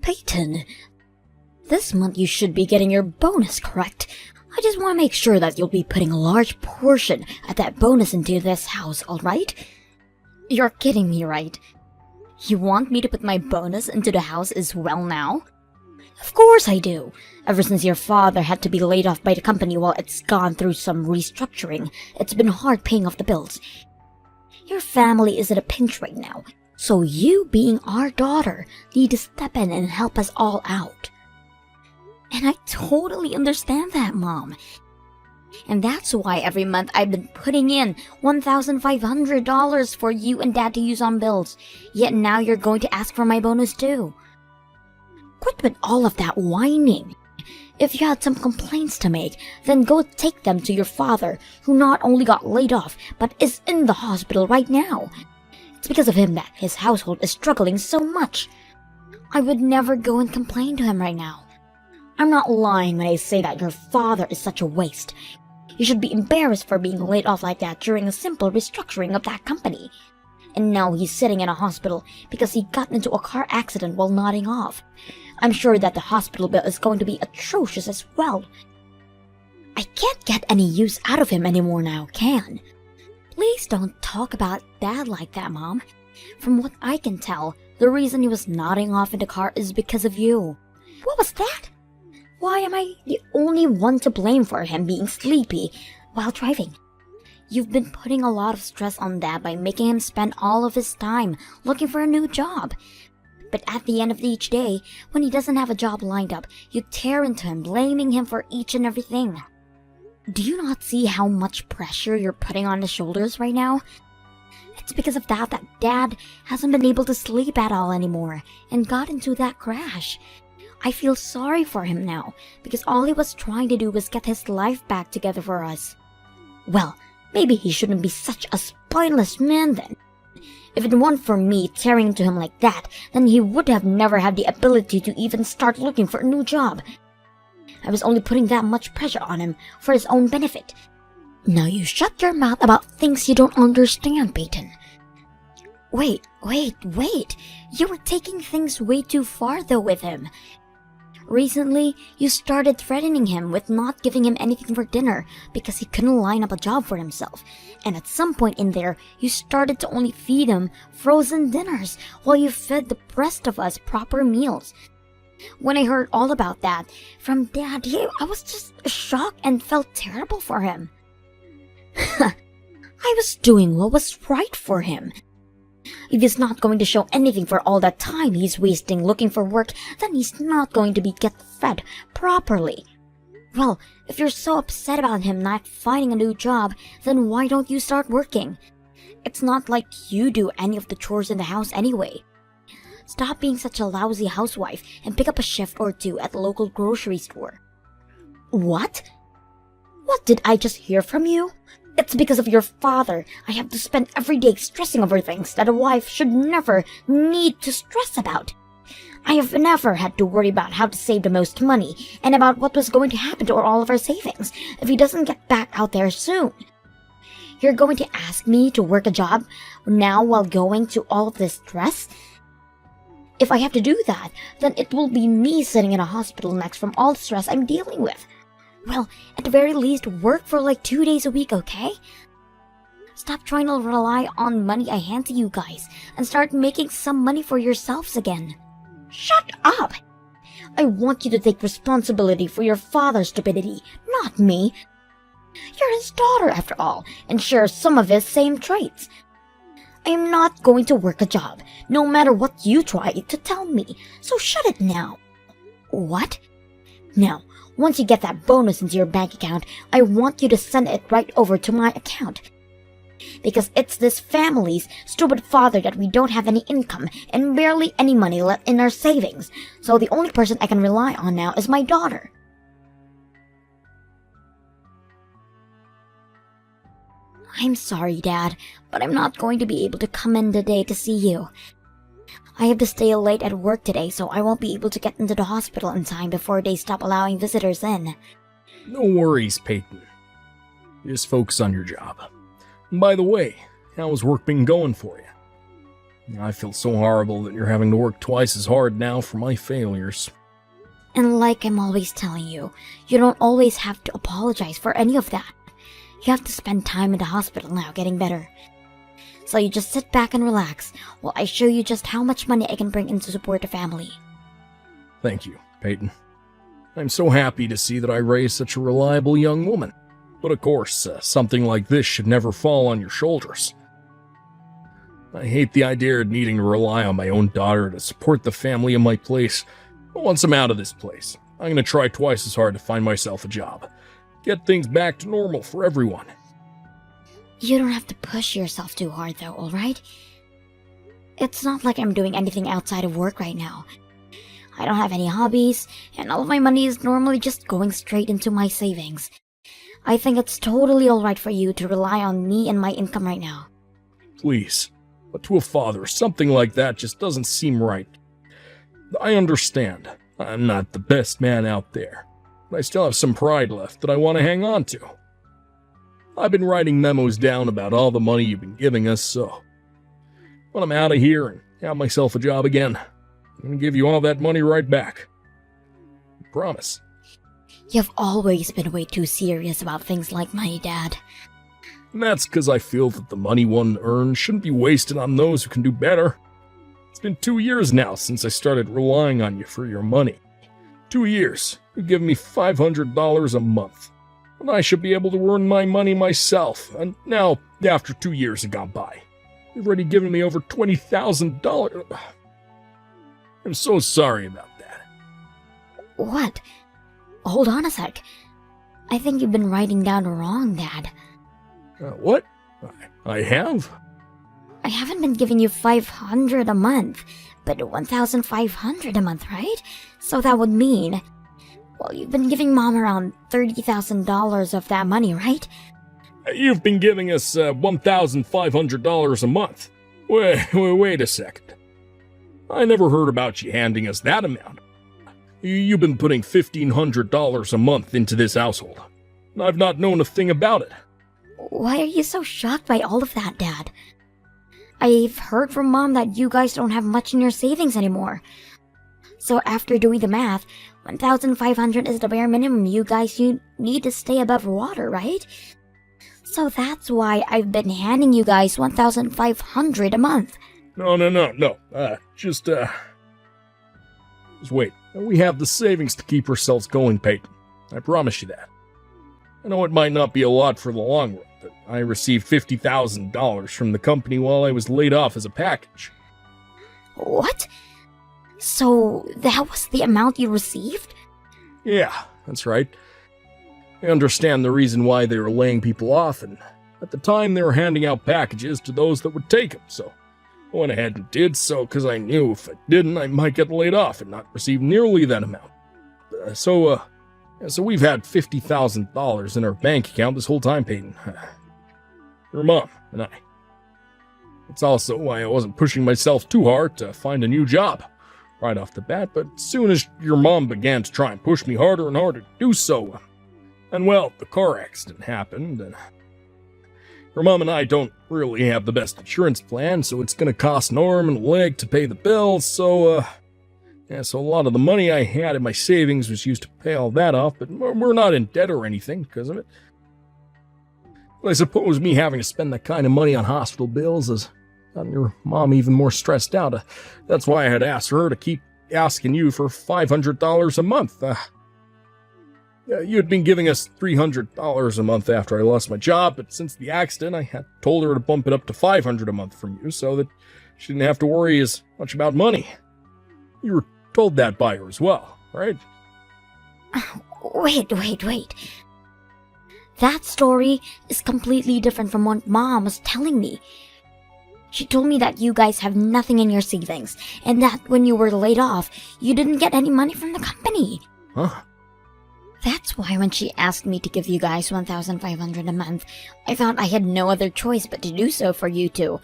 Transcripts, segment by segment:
Peyton, this month you should be getting your bonus, correct? I just want to make sure that you'll be putting a large portion of that bonus into this house, alright? You're kidding me, right? You want me to put my bonus into the house as well now? Of course I do. Ever since your father had to be laid off by the company while it's gone through some restructuring, it's been hard paying off the bills. Your family is in a pinch right now, so you, being our daughter, need to step in and help us all out. And I totally understand that, Mom. And that's why every month I've been putting in $1,500 for you and Dad to use on bills. Yet now you're going to ask for my bonus too. Quit with all of that whining. If you had some complaints to make, then go take them to your father, who not only got laid off, but is in the hospital right now. It's because of him that his household is struggling so much. I would never go and complain to him right now. I'm not lying when I say that your father is such a waste. You should be embarrassed for being laid off like that during a simple restructuring of that company. And now he's sitting in a hospital because he got into a car accident while nodding off. I'm sure that the hospital bill is going to be atrocious as well. I can't get any use out of him anymore now, can? Please don't talk about Dad like that, Mom. From what I can tell, the reason he was nodding off in the car is because of you. What was that? Why am I the only one to blame for him being sleepy while driving? You've been putting a lot of stress on Dad by making him spend all of his time looking for a new job. But at the end of each day, when he doesn't have a job lined up, you tear into him, blaming him for each and everything. Do you not see how much pressure you're putting on his shoulders right now? It's because of that Dad hasn't been able to sleep at all anymore and got into that crash. I feel sorry for him now, because all he was trying to do was get his life back together for us. Well, maybe he shouldn't be such a spineless man then. If it weren't for me tearing into him like that, then he would have never had the ability to even start looking for a new job. I was only putting that much pressure on him for his own benefit. Now you shut your mouth about things you don't understand, Peyton. Wait. You were taking things way too far though with him. Recently, you started threatening him with not giving him anything for dinner because he couldn't line up a job for himself. And at some point in there, you started to only feed him frozen dinners while you fed the rest of us proper meals. When I heard all about that from Dad, I was just shocked and felt terrible for him. I was doing what was right for him. If he's not going to show anything for all that time he's wasting looking for work, then he's not going to get fed properly. Well, if you're so upset about him not finding a new job, then why don't you start working? It's not like you do any of the chores in the house anyway. Stop being such a lousy housewife and pick up a shift or two at the local grocery store. What? What did I just hear from you? It's because of your father I have to spend every day stressing over things that a wife should never need to stress about. I have never had to worry about how to save the most money and about what was going to happen to all of our savings if he doesn't get back out there soon. You're going to ask me to work a job now while going through all of this stress? If I have to do that, then it will be me sitting in a hospital next from all the stress I'm dealing with. Well, at the very least, work for like 2 days a week, okay? Stop trying to rely on money I hand to you guys and start making some money for yourselves again. Shut up! I want you to take responsibility for your father's stupidity, not me. You're his daughter, after all, and share some of his same traits. I am not going to work a job, no matter what you try to tell me, so shut it now. What? Now, once you get that bonus into your bank account, I want you to send it right over to my account. Because it's this family's stupid father that we don't have any income and barely any money left in our savings, so the only person I can rely on now is my daughter. I'm sorry, Dad, but I'm not going to be able to come in today to see you. I have to stay late at work today, so I won't be able to get into the hospital in time before they stop allowing visitors in. No worries, Peyton. Just focus on your job. And by the way, how's work been going for you? I feel so horrible that you're having to work twice as hard now for my failures. And like I'm always telling you, you don't always have to apologize for any of that. You have to spend time in the hospital now getting better. So you just sit back and relax while I show you just how much money I can bring in to support the family. Thank you, Peyton. I'm so happy to see that I raised such a reliable young woman. But of course, something like this should never fall on your shoulders. I hate the idea of needing to rely on my own daughter to support the family in my place. But once I'm out of this place, I'm going to try twice as hard to find myself a job. Get things back to normal for everyone. You don't have to push yourself too hard though, alright? It's not like I'm doing anything outside of work right now. I don't have any hobbies, and all of my money is normally just going straight into my savings. I think it's totally alright for you to rely on me and my income right now. Please. But to a father, something like that just doesn't seem right. I understand. I'm not the best man out there. But I still have some pride left that I want to hang on to. I've been writing memos down about all the money you've been giving us, so when I'm out of here and have myself a job again, I'm going to give you all that money right back. I promise. You've always been way too serious about things like money, Dad. And that's because I feel that the money one earns shouldn't be wasted on those who can do better. It's been 2 years now since I started relying on you for your money. 2 years. You give me $500 a month. And I should be able to earn my money myself. And now, after 2 years have gone by, you've already given me over $20,000. I'm so sorry about that. What? Hold on a sec. I think you've been writing down wrong, Dad. What? I have? I haven't been giving you $500 a month, but $1,500 a month, right? So that would mean... Well, you've been giving Mom around $30,000 of that money, right? You've been giving us $1,500 a month. Wait a second. I never heard about you handing us that amount. You've been putting $1,500 a month into this household. I've not known a thing about it. Why are you so shocked by all of that, Dad? I've heard from Mom that you guys don't have much in your savings anymore. So after doing the math, $1,500 is the bare minimum you need to stay above water, right? So that's why I've been handing you guys $1,500 a month. No. Just wait. We have the savings to keep ourselves going, Peyton. I promise you that. I know it might not be a lot for the long run, but I received $50,000 from the company while I was laid off as a package. What? So that was the amount you received? Yeah, that's right. I understand the reason why they were laying people off, and at the time they were handing out packages to those that would take them, so I went ahead and did so because I knew if I didn't, I might get laid off and not receive nearly that amount. So we've had $50,000 in our bank account this whole time, Peyton. Your mom and I. It's also why I wasn't pushing myself too hard to find a new job right off the bat, but as soon as your mom began to try and push me harder and harder to do so, and well, the car accident happened, and your mom and I don't really have the best insurance plan, so it's going to cost an arm and a leg to pay the bills, so a lot of the money I had in my savings was used to pay all that off, but we're not in debt or anything because of it. But I suppose me having to spend that kind of money on hospital bills has gotten your mom even more stressed out. That's why I had asked her to keep asking you for $500 a month. You had been giving us $300 a month after I lost my job, but since the accident, I had told her to bump it up to $500 a month from you so that she didn't have to worry as much about money. You were told that by her as well, right? Wait. That story is completely different from what Mom was telling me. She told me that you guys have nothing in your savings, and that when you were laid off, you didn't get any money from the company. Huh? That's why when she asked me to give you guys $1,500 a month, I thought I had no other choice but to do so for you two.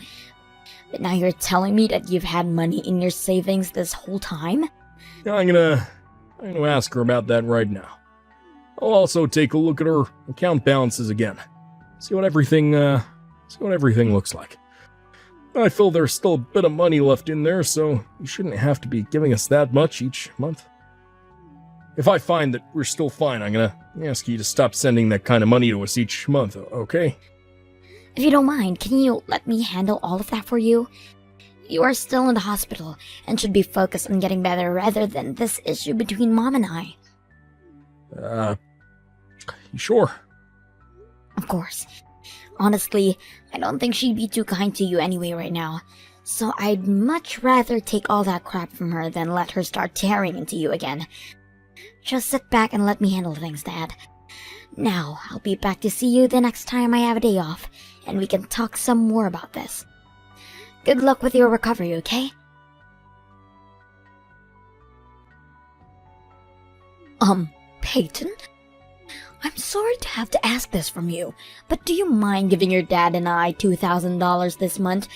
But now you're telling me that you've had money in your savings this whole time? Yeah, I'm gonna ask her about that right now. I'll also take a look at her account balances again. See what everything looks like. I feel there's still a bit of money left in there, so you shouldn't have to be giving us that much each month. If I find that we're still fine, I'm gonna ask you to stop sending that kind of money to us each month, okay? If you don't mind, can you let me handle all of that for you? You are still in the hospital and should be focused on getting better rather than this issue between Mom and I. You sure? Of course. Honestly, I don't think she'd be too kind to you anyway right now. So I'd much rather take all that crap from her than let her start tearing into you again. Just sit back and let me handle things, Dad. Now, I'll be back to see you the next time I have a day off, and we can talk some more about this. Good luck with your recovery, okay? Peyton? I'm sorry to have to ask this from you, but do you mind giving your dad and I $2,000 this month?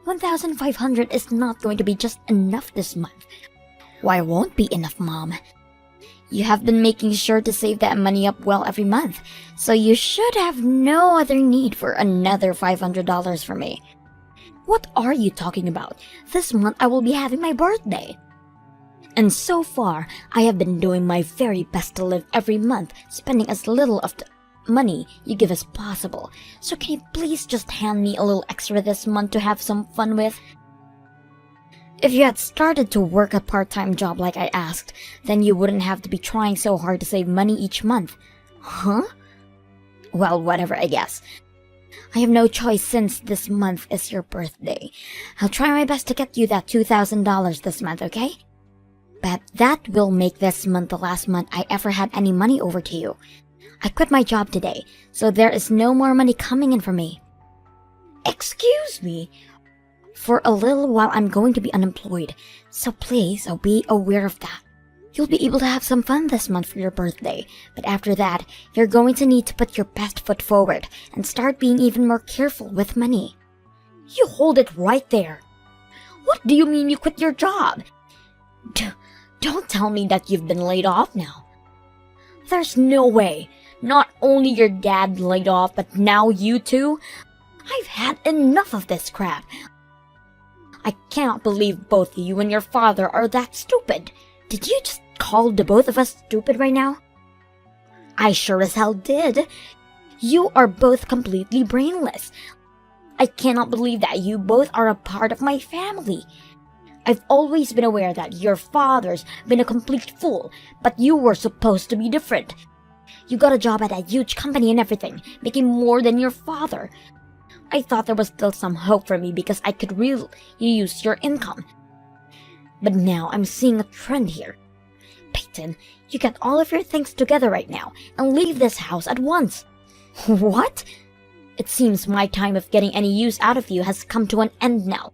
$1,500 is not going to be just enough this month. Why won't be enough, Mom? You have been making sure to save that money up well every month, so you should have no other need for another $500 from me. What are you talking about? This month I will be having my birthday. And so far, I have been doing my very best to live every month, spending as little of the money you give as possible. So can you please just hand me a little extra this month to have some fun with? If you had started to work a part-time job like I asked, then you wouldn't have to be trying so hard to save money each month. Huh? Well, whatever, I guess. I have no choice since this month is your birthday. I'll try my best to get you that $2,000 this month, okay? But that will make this month the last month I ever had any money over to you. I quit my job today, so there is no more money coming in for me. Excuse me? For a little while I'm going to be unemployed, so please be aware of that. You'll be able to have some fun this month for your birthday, but after that, you're going to need to put your best foot forward and start being even more careful with money. You hold it right there. What do you mean you quit your job? Don't tell me that you've been laid off now. There's no way. Not only your dad laid off, but now you too? I've had enough of this crap. I cannot believe both you and your father are that stupid. Did you just call the both of us stupid right now? I sure as hell did. You are both completely brainless. I cannot believe that you both are a part of my family. I've always been aware that your father's been a complete fool, but you were supposed to be different. You got a job at a huge company and everything, making more than your father. I thought there was still some hope for me because I could really use your income. But now I'm seeing a trend here. Peyton, you get all of your things together right now and leave this house at once. What? It seems my time of getting any use out of you has come to an end now.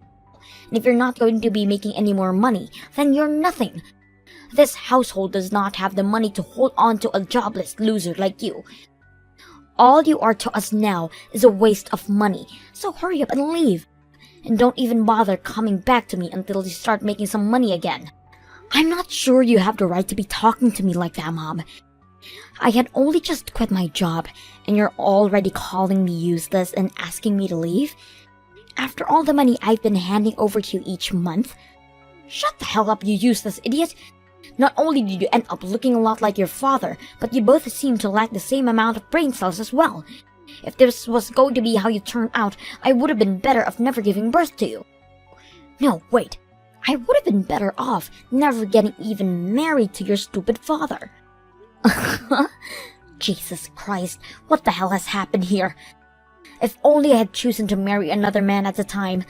And if you're not going to be making any more money, then you're nothing. This household does not have the money to hold on to a jobless loser like you. All you are to us now is a waste of money, so hurry up and leave. And don't even bother coming back to me until you start making some money again. I'm not sure you have the right to be talking to me like that, Mom. I had only just quit my job, and you're already calling me useless and asking me to leave? After all the money I've been handing over to you each month? Shut the hell up, you useless idiot! Not only did you end up looking a lot like your father, but you both seem to lack the same amount of brain cells as well. If this was going to be how you turned out, I would have been better off never giving birth to you. No, wait. I would have been better off never getting even married to your stupid father. Jesus Christ, what the hell has happened here? If only I had chosen to marry another man at the time.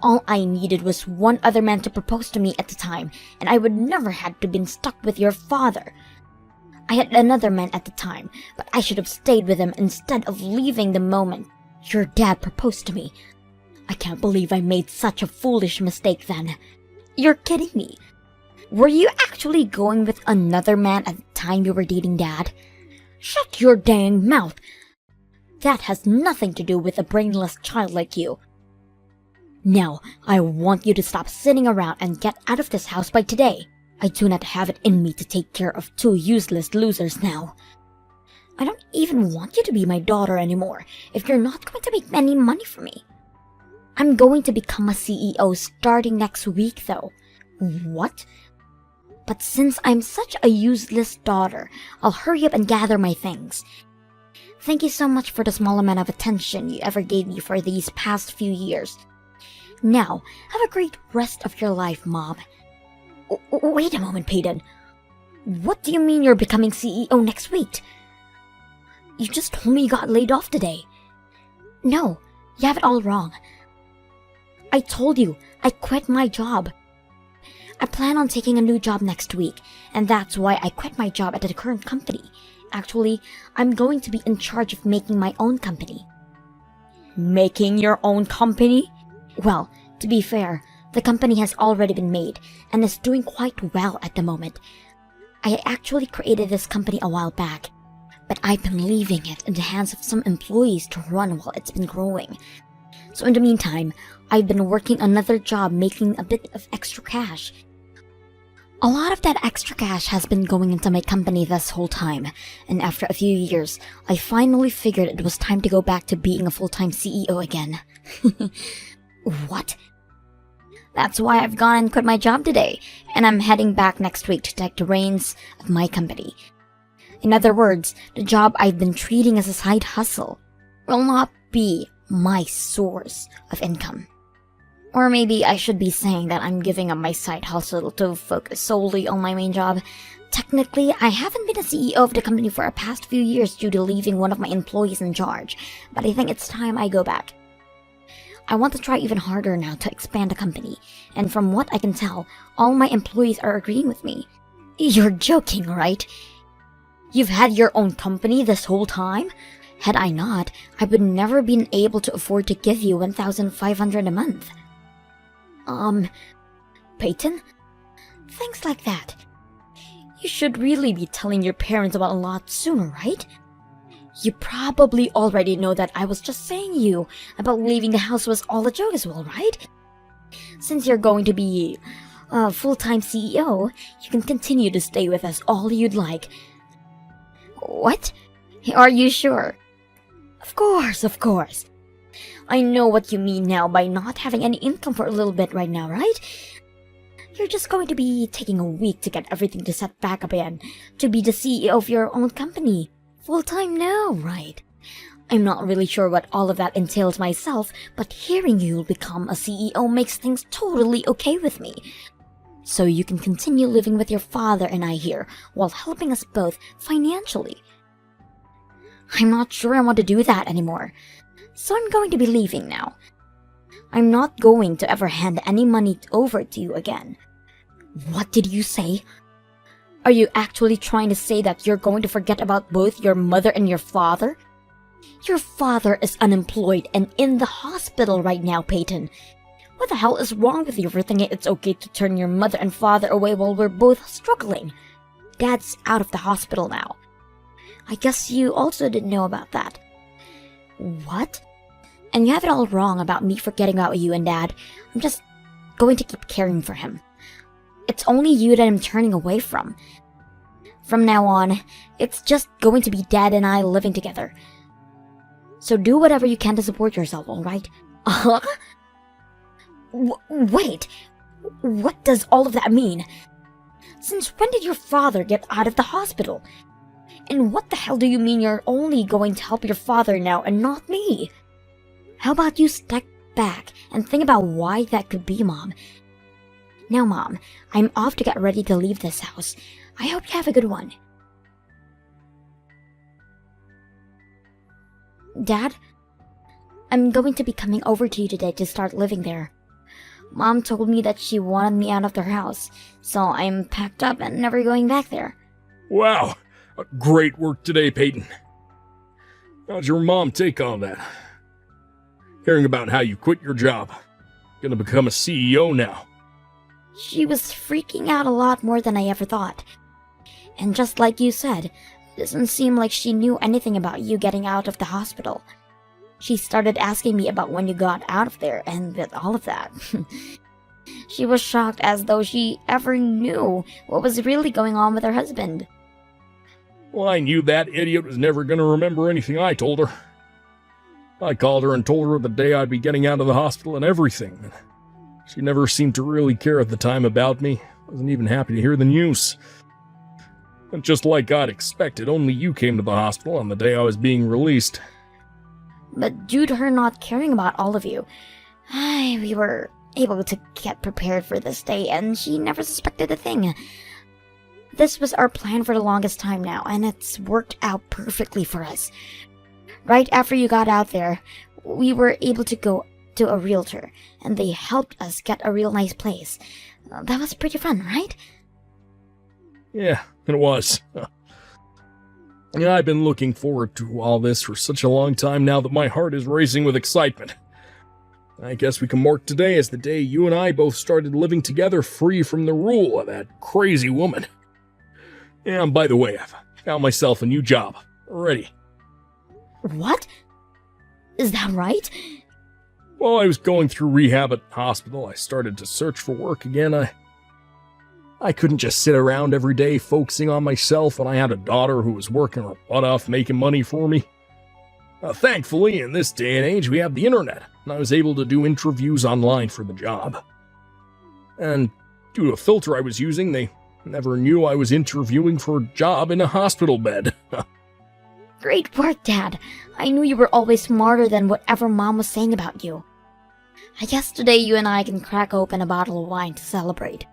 All I needed was one other man to propose to me at the time, and I would never had to been stuck with your father. I had another man at the time, but I should have stayed with him instead of leaving the moment your dad proposed to me. I can't believe I made such a foolish mistake then. You're kidding me. Were you actually going with another man at the time you were dating Dad? Shut your dang mouth. That has nothing to do with a brainless child like you. Now, I want you to stop sitting around and get out of this house by today. I do not have it in me to take care of two useless losers now. I don't even want you to be my daughter anymore if you're not going to make any money for me. I'm going to become a CEO starting next week, though. What? But since I'm such a useless daughter, I'll hurry up and gather my things. Thank you so much for the small amount of attention you ever gave me for these past few years. Now, have a great rest of your life, Mom. Wait a moment, Peyton. What do you mean you're becoming CEO next week? You just told me you got laid off today. No, you have it all wrong. I told you, I quit my job. I plan on taking a new job next week, and that's why I quit my job at the current company. Actually, I'm going to be in charge of making my own company. Making your own company? Well, to be fair, the company has already been made, and is doing quite well at the moment. I actually created this company a while back, but I've been leaving it in the hands of some employees to run while it's been growing. So in the meantime, I've been working another job making a bit of extra cash. A lot of that extra cash has been going into my company this whole time, and after a few years, I finally figured it was time to go back to being a full-time CEO again. What? That's why I've gone and quit my job today, and I'm heading back next week to take the reins of my company. In other words, the job I've been treating as a side hustle will not be my source of income. Or maybe I should be saying that I'm giving up my side hustle to focus solely on my main job. Technically, I haven't been a CEO of the company for the past few years due to leaving one of my employees in charge, but I think it's time I go back. I want to try even harder now to expand the company, and from what I can tell, all my employees are agreeing with me. You're joking, right? You've had your own company this whole time? Had I not, I would never been able to afford to give you $1,500 a month. Peyton? Things like that. You should really be telling your parents about a lot sooner, right? You probably already know that I was just saying you about leaving the house was all a joke as well, right? Since you're going to be a full-time CEO, you can continue to stay with us all you'd like. What? Are you sure? Of course. I know what you mean now by not having any income for a little bit right now, right? You're just going to be taking a week to get everything to set back up again, to be the CEO of your own company. Full-time now, right? I'm not really sure what all of that entails myself, but hearing you'll become a CEO makes things totally okay with me. So you can continue living with your father and I here, while helping us both financially. I'm not sure I want to do that anymore. So I'm going to be leaving now. I'm not going to ever hand any money over to you again. What did you say? Are you actually trying to say that you're going to forget about both your mother and your father? Your father is unemployed and in the hospital right now, Peyton. What the hell is wrong with you for thinking it's okay to turn your mother and father away while we're both struggling? Dad's out of the hospital now. I guess you also didn't know about that. What? And you have it all wrong about me forgetting about you and Dad. I'm just going to keep caring for him. It's only you that I'm turning away from. From now on, it's just going to be Dad and I living together. So do whatever you can to support yourself, alright? Wait, what does all of that mean? Since when did your father get out of the hospital? And what the hell do you mean you're only going to help your father now and not me? How about you step back and think about why that could be, Mom? Now, Mom, I'm off to get ready to leave this house. I hope you have a good one. Dad, I'm going to be coming over to you today to start living there. Mom told me that she wanted me out of their house, so I'm packed up and never going back there. Wow, great work today, Peyton. How'd your mom take all that? Hearing about how you quit your job. Gonna become a CEO now. She was freaking out a lot more than I ever thought. And just like you said, it doesn't seem like she knew anything about you getting out of the hospital. She started asking me about when you got out of there and with all of that. She was shocked as though she ever knew what was really going on with her husband. Well, I knew that idiot was never gonna remember anything I told her. I called her and told her the day I'd be getting out of the hospital and everything. She never seemed to really care at the time about me. Wasn't even happy to hear the news. And just like I'd expected, only you came to the hospital on the day I was being released. But due to her not caring about all of you, we were able to get prepared for this day, and she never suspected a thing. This was our plan for the longest time now, and it's worked out perfectly for us. Right after you got out there, we were able to go to a realtor, and they helped us get a real nice place. That was pretty fun, right? Yeah, it was. I've been looking forward to all this for such a long time now that my heart is racing with excitement. I guess we can mark today as the day you and I both started living together free from the rule of that crazy woman. Yeah, and by the way, I've found myself a new job already. What? Is that right? While I was going through rehab at the hospital, I started to search for work again. I couldn't just sit around every day focusing on myself when I had a daughter who was working her butt off making money for me. Thankfully, in this day and age, we have the internet, and I was able to do interviews online for the job. And due to a filter I was using, they never knew I was interviewing for a job in a hospital bed. Great work, Dad. I knew you were always smarter than whatever Mom was saying about you. I guess today you and I can crack open a bottle of wine to celebrate.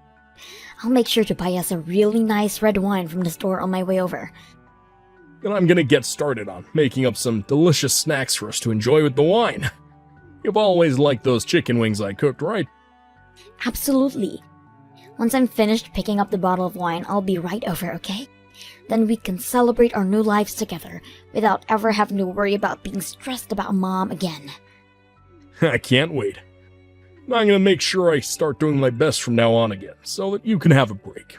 I'll make sure to buy us a really nice red wine from the store on my way over. Then I'm gonna get started on making up some delicious snacks for us to enjoy with the wine. You've always liked those chicken wings I cooked, right? Absolutely. Once I'm finished picking up the bottle of wine, I'll be right over, okay? Then we can celebrate our new lives together without ever having to worry about being stressed about Mom again. I can't wait. I'm gonna make sure I start doing my best from now on again, so that you can have a break.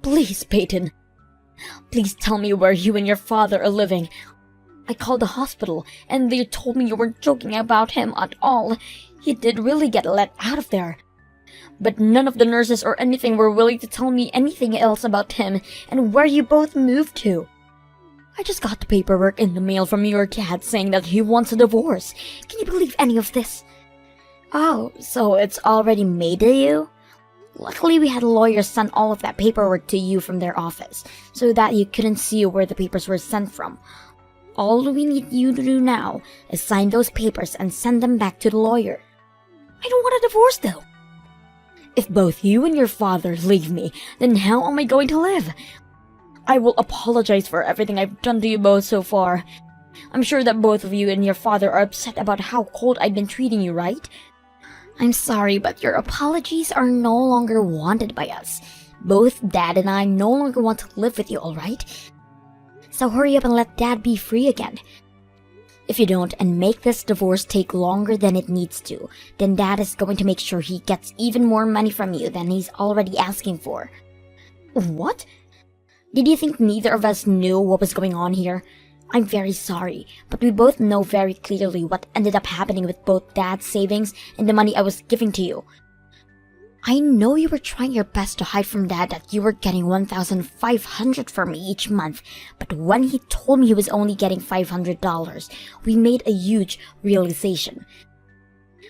Please, Peyton. Please tell me where you and your father are living. I called the hospital, and they told me you weren't joking about him at all. He did really get let out of there. But none of the nurses or anything were willing to tell me anything else about him and where you both moved to. I just got the paperwork in the mail from your dad saying that he wants a divorce. Can you believe any of this? Oh, so it's already made to you? Luckily, we had lawyers send all of that paperwork to you from their office, so that you couldn't see where the papers were sent from. All we need you to do now is sign those papers and send them back to the lawyer. I don't want a divorce, though. If both you and your father leave me, then how am I going to live? I will apologize for everything I've done to you both so far. I'm sure that both of you and your father are upset about how cold I've been treating you, right? I'm sorry, but your apologies are no longer wanted by us. Both Dad and I no longer want to live with you, alright? So hurry up and let Dad be free again. If you don't and make this divorce take longer than it needs to, then Dad is going to make sure he gets even more money from you than he's already asking for. What? Did you think neither of us knew what was going on here? I'm very sorry, but we both know very clearly what ended up happening with both Dad's savings and the money I was giving to you. I know you were trying your best to hide from Dad that you were getting $1,500 from me each month, but when he told me he was only getting $500, we made a huge realization.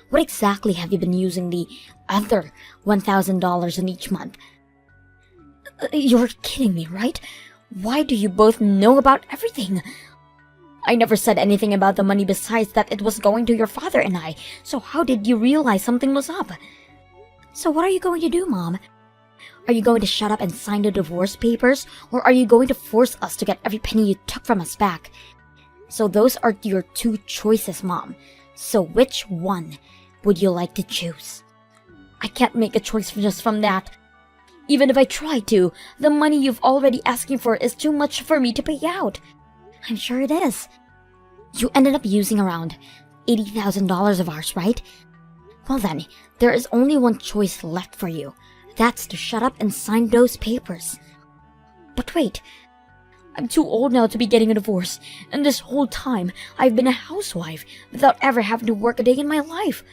What exactly have you been using the other $1,000 in each month? You're kidding me, right? Why do you both know about everything? I never said anything about the money besides that it was going to your father and I, so how did you realize something was up? So what are you going to do, Mom? Are you going to shut up and sign the divorce papers, or are you going to force us to get every penny you took from us back? So those are your two choices, Mom. So which one would you like to choose? I can't make a choice just from that. Even if I try to, the money you've already asking for is too much for me to pay out. I'm sure it is. You ended up using around $80,000 of ours, right? Well then, there is only one choice left for you. That's to shut up and sign those papers. But wait, I'm too old now to be getting a divorce, and this whole time I've been a housewife without ever having to work a day in my life.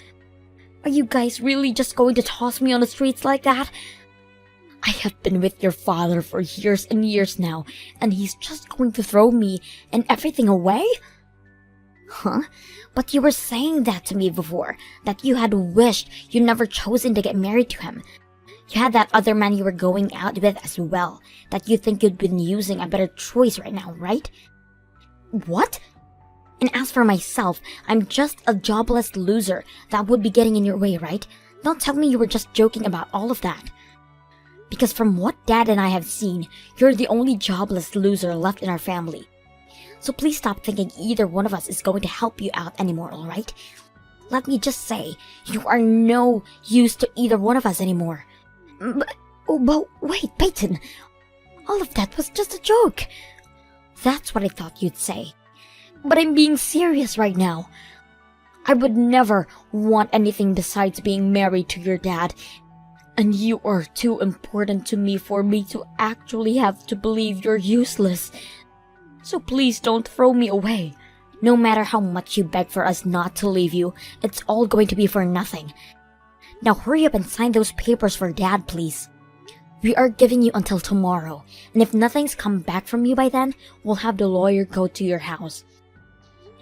Are you guys really just going to toss me on the streets like that? I have been with your father for years and years now, and he's just going to throw me and everything away? Huh? But you were saying that to me before, that you had wished you never chosen to get married to him. You had that other man you were going out with as well, that you think you'd been using a better choice right now, right? What? And as for myself, I'm just a jobless loser that would be getting in your way, right? Don't tell me you were just joking about all of that. Because from what Dad and I have seen, you're the only jobless loser left in our family. So please stop thinking either one of us is going to help you out anymore, alright? Let me just say, you are no use to either one of us anymore. But wait, Peyton, all of that was just a joke. That's what I thought you'd say. But I'm being serious right now. I would never want anything besides being married to your dad. And you are too important to me for me to actually have to believe you're useless. So please don't throw me away. No matter how much you beg for us not to leave you, it's all going to be for nothing. Now hurry up and sign those papers for Dad, please. We are giving you until tomorrow, and if nothing's come back from you by then, we'll have the lawyer go to your house.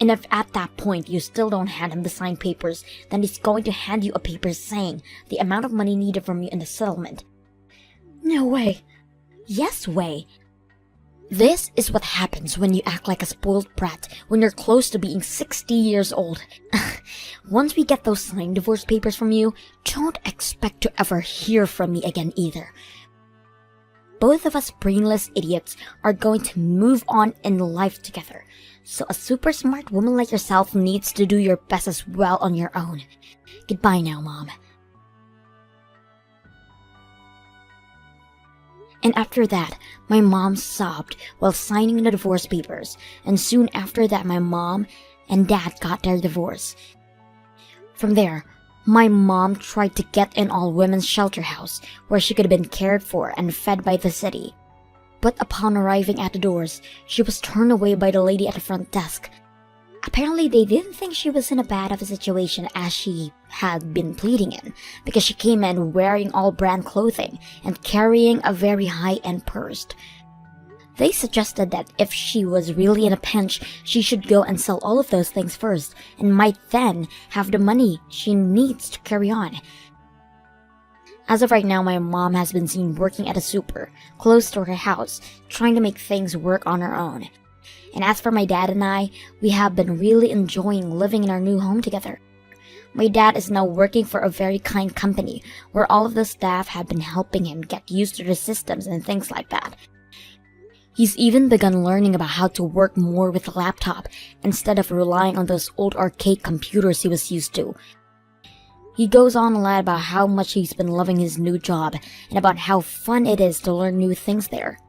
And if at that point you still don't hand him the signed papers, then he's going to hand you a paper saying the amount of money needed from you in the settlement. No way. Yes way. This is what happens when you act like a spoiled brat when you're close to being 60 years old. Once we get those signed divorce papers from you, don't expect to ever hear from me again either. Both of us brainless idiots are going to move on in life together. So a super smart woman like yourself needs to do your best as well on your own. Goodbye now, Mom. And after that, my mom sobbed while signing the divorce papers, and soon after that my mom and Dad got their divorce. From there, my mom tried to get an all-women's shelter house where she could have been cared for and fed by the city. But upon arriving at the doors, she was turned away by the lady at the front desk. Apparently, they didn't think she was in a bad of a situation as she had been pleading in, because she came in wearing all brand clothing and carrying a very high-end purse. They suggested that if she was really in a pinch, she should go and sell all of those things first, and might then have the money she needs to carry on. As of right now, my mom has been seen working at a super, close to her house, trying to make things work on her own. And as for my dad and I, we have been really enjoying living in our new home together. My dad is now working for a very kind company, where all of the staff have been helping him get used to the systems and things like that. He's even begun learning about how to work more with a laptop, instead of relying on those old arcade computers he was used to. He goes on a lot about how much he's been loving his new job, and about how fun it is to learn new things there.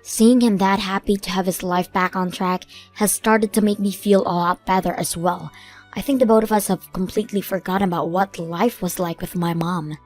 Seeing him that happy to have his life back on track has started to make me feel a lot better as well. I think the both of us have completely forgotten about what life was like with my mom.